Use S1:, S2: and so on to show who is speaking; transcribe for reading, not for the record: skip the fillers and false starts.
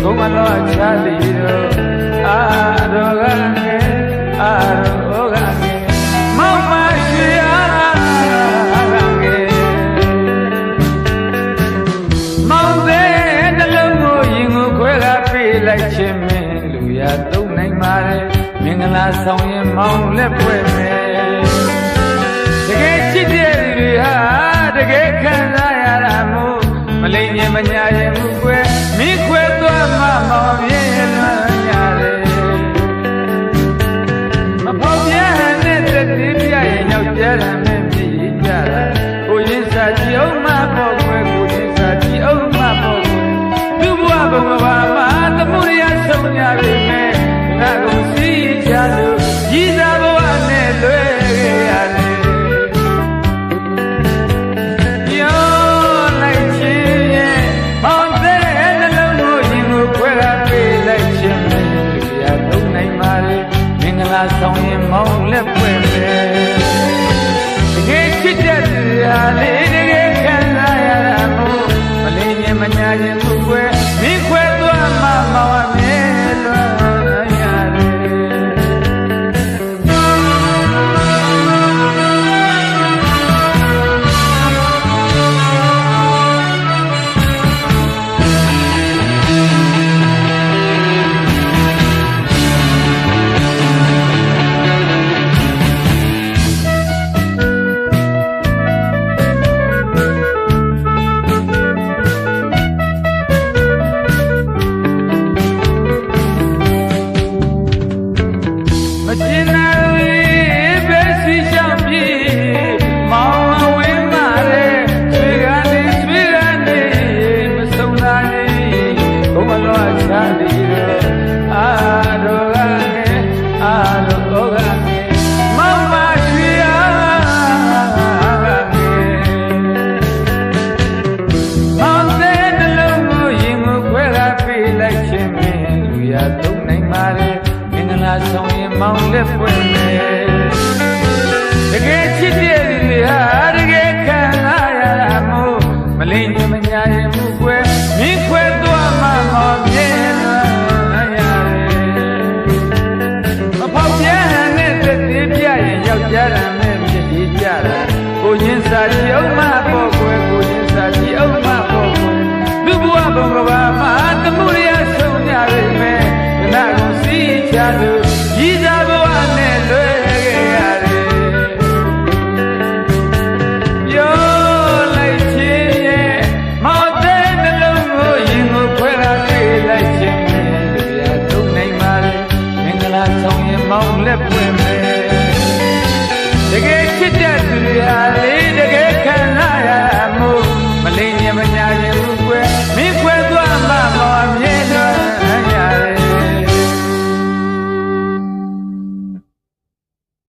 S1: ကိုမလောချာလီရောအာရောကငယ်အာရောကငယ်မောင်မရှိအားငယ်မောင်တဲ့နှလုံးကိုရင်ကိုခွဲကပေးလိုက်ခြင်းမင်းလူရသုံးနိုင်ပါတယ်မင်္ဂလာဆောင်ရင်မောင်လက်ပွဲမယ်တကယ်ချစ်တဲ့လူတွေဟာတကယ်ခံစားရတာမို့မလိမ်ရင်မညာရင်မှုခွဲမိခွဲသွားမှမောင်ပြင်းလွန်ရတယ်မပေါပြနဲ့တတိပြရဲ့ရောက်ကြတာနဲ့ပြည့်ကြတာကိုရင်စာကြည့်အောင်မပေါ့ခွဲကိုရင်စာကြည့်အောင်မပေါ့ခွဲသူ့ဘဝဘဝမှာသမှုရဆုံးကြပြီမဲ့ငါကိုစီးချလို့ကြီးစားဘဝနဲ့လွဲခဲ့ရတယ်ဆောင်ရင်မောင်းလက်ပွဲပဲတကယ်ချစ်တဲ့သူဟာလေတကယ်ခံစားရတာမို့မလင်းရင်မညာရင်မှုခွဲမိခွဲသွားမှမောင်အမြဲလွန်ရတယ်ဆောင်ရင်မောင်လက်ပွင့်မယ်တကယ်ချစ်တဲ့လူတွေဟာတကယ်ခံစားရတာမို့မလိမ်ရင်မညာရင်မှုခွဲမိခွဲသွားမှမောင်ပြင်းလွန်ရတယ်မဖောက်ပြန်နဲ့တတိပြရင်ယောက်ျားတမ်းနဲ့ပြည့်ကြတာကိုရင်စာကြည့်အောင်မပေါ့ခွဲကိုရင်စာကြည့်အောင်မပေါ့ခွဲလူဘဝဘုံကဘာမှာသမှုရဆုံးကြပြီမဲ့ခဏကိုစီးချလို့ကြီးစားဘဝနဲ့လွဲခဲ့ရတယ်ပြောလိုက်ခြင်းရဲ့မောင်တဲ့နှလုံးကိုရင်ကိုခွဲလာပေးလိုက်ခြင်းနဲ့လူရသုံးနိုင်ပါလေမင်္ဂလာဆောင်ရင်မောင်လက်ပွင့်မယ်တကယ်ချစ်တဲ့သူတွေဟာလေ